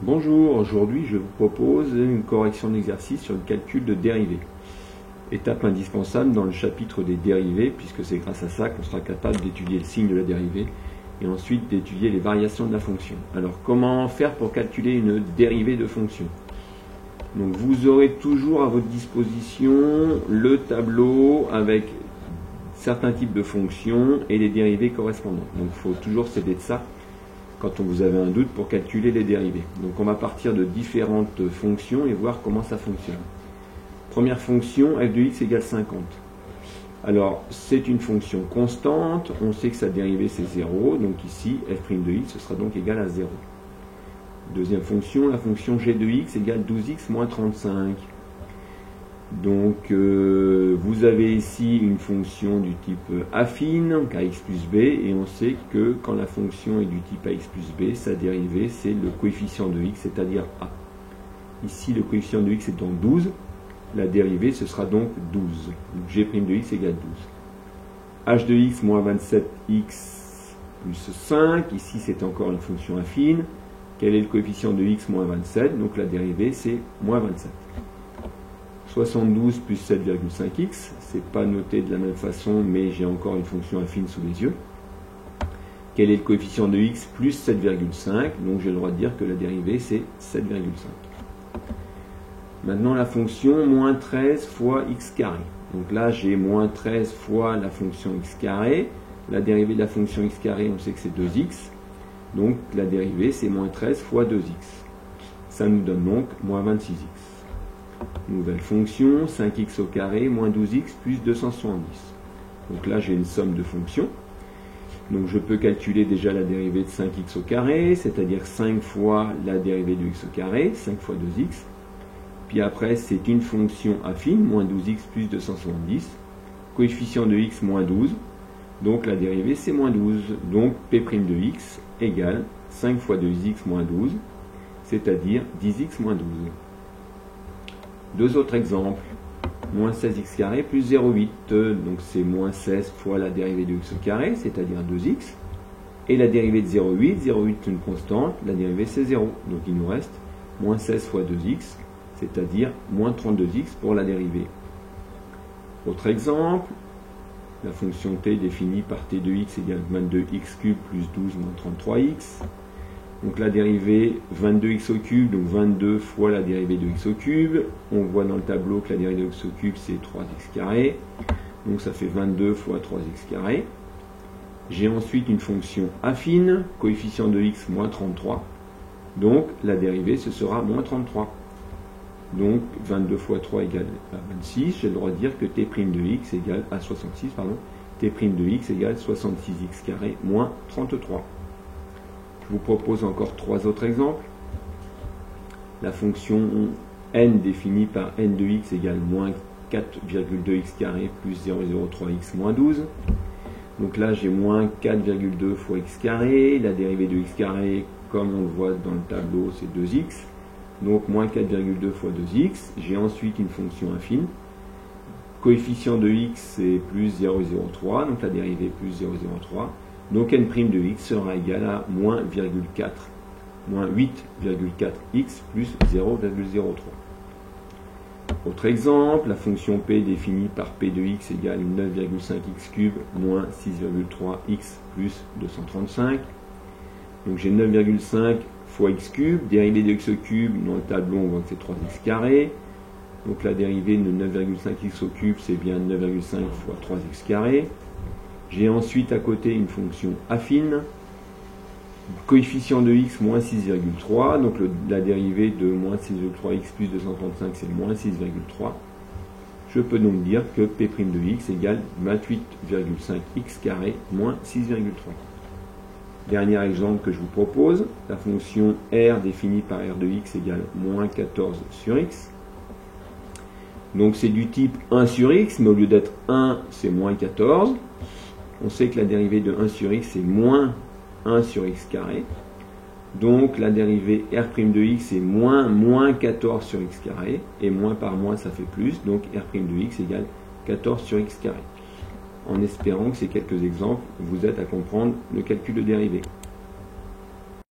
Bonjour, aujourd'hui je vous propose une correction d'exercice sur le calcul de dérivées. Étape indispensable dans le chapitre des dérivées, puisque c'est grâce à ça qu'on sera capable d'étudier le signe de la dérivée et ensuite d'étudier les variations de la fonction. Alors comment faire pour calculer une dérivée de fonction? Donc vous aurez toujours à votre disposition le tableau avec certains types de fonctions et les dérivées correspondantes. Donc il faut toujours s'aider de ça quand vous avez un doute pour calculer les dérivées. Donc on va partir de différentes fonctions et voir comment ça fonctionne. Première fonction, f de x égale 50. Alors c'est une fonction constante, on sait que sa dérivée c'est 0, donc ici f' de x ce sera donc égal à 0. Deuxième fonction, la fonction g de x égale 12x moins 35. Donc vous avez ici une fonction du type affine, ax plus b, et on sait que quand la fonction est du type ax plus b, sa dérivée c'est le coefficient de x, c'est-à-dire a. Ici le coefficient de x est donc 12, la dérivée ce sera donc 12. Donc g' de x égale 12. h de x moins 27x plus 5, ici c'est encore une fonction affine. Quel est le coefficient de x moins 27? Donc la dérivée c'est moins 27. 72 plus 7,5x, c'est pas noté de la même façon, mais j'ai encore une fonction affine sous les yeux. Quel est le coefficient de x plus 7,5? Donc j'ai le droit de dire que la dérivée c'est 7,5. Maintenant la fonction moins 13 fois x carré. Donc là j'ai moins 13 fois la fonction x carré. La dérivée de la fonction x carré, on sait que c'est 2x. Donc la dérivée c'est moins 13 fois 2x. Ça nous donne donc moins 26x. Nouvelle fonction, 5x au carré moins 12x plus 270. Donc là j'ai une somme de fonctions. Donc je peux calculer déjà la dérivée de 5x au carré, c'est-à-dire 5 fois la dérivée de x au carré, 5 fois 2x. Puis après c'est une fonction affine, moins 12x plus 270. Coefficient de x moins 12. Donc la dérivée c'est moins 12. Donc p' de x égale 5 fois 2x moins 12, c'est-à-dire 10x moins 12. Deux autres exemples. Moins 16x carré plus 0,8. Donc c'est moins 16 fois la dérivée de x au carré, c'est-à-dire 2x. Et la dérivée de 0,8, 0,8 est une constante, la dérivée c'est 0. Donc il nous reste moins 16 fois 2x, c'est-à-dire moins 32x pour la dérivée. Autre exemple. La fonction t définie par t de x égale 22x cube plus 12 moins 33x. Donc la dérivée 22x au cube, donc 22 fois la dérivée de x au cube. On voit dans le tableau que la dérivée de x au cube c'est 3x carré. Donc ça fait 22 fois 3x carré. J'ai ensuite une fonction affine, coefficient de x moins 33. Donc la dérivée ce sera moins 33. Donc 22 fois 3 égale à 26. J'ai le droit de dire que t' de x égale à 66, pardon. T' de x égale 66x carré moins 33. Je vous propose encore trois autres exemples. La fonction n définie par n de x égale moins 4,2x carré plus 0,03x moins 12. Donc là j'ai moins 4,2 fois x carré. La dérivée de x carré, comme on le voit dans le tableau, c'est 2x. Donc moins 4,2 fois 2x. J'ai ensuite une fonction affine. Coefficient de x c'est plus 0,03. Donc la dérivée plus 0,03. Donc n' de x sera égal à moins 8,4x plus 0,03. Autre exemple, la fonction p définie par p de x égale 9,5x cube moins 6,3x plus 235. Donc j'ai 9,5 fois x cube, dérivée de x au cube, dans le tableau on voit que c'est 3x carré. Donc la dérivée de 9,5x au cube c'est bien 9,5 fois 3x carré. J'ai ensuite à côté une fonction affine, coefficient de x moins 6,3, donc la dérivée de moins 6,3x plus 235 c'est moins 6,3. Je peux donc dire que p' de x égale 28,5x carré moins 6,3. Dernier exemple que je vous propose, la fonction r définie par r de x égale moins 14 sur x. Donc c'est du type 1 sur x, mais au lieu d'être 1, c'est moins 14. On sait que la dérivée de 1 sur x c'est moins 1 sur x carré. Donc la dérivée r' de x est moins 14 sur x carré. Et moins par moins ça fait plus. Donc r' de x égale 14 sur x carré. En espérant que ces quelques exemples vous aident à comprendre le calcul de dérivée.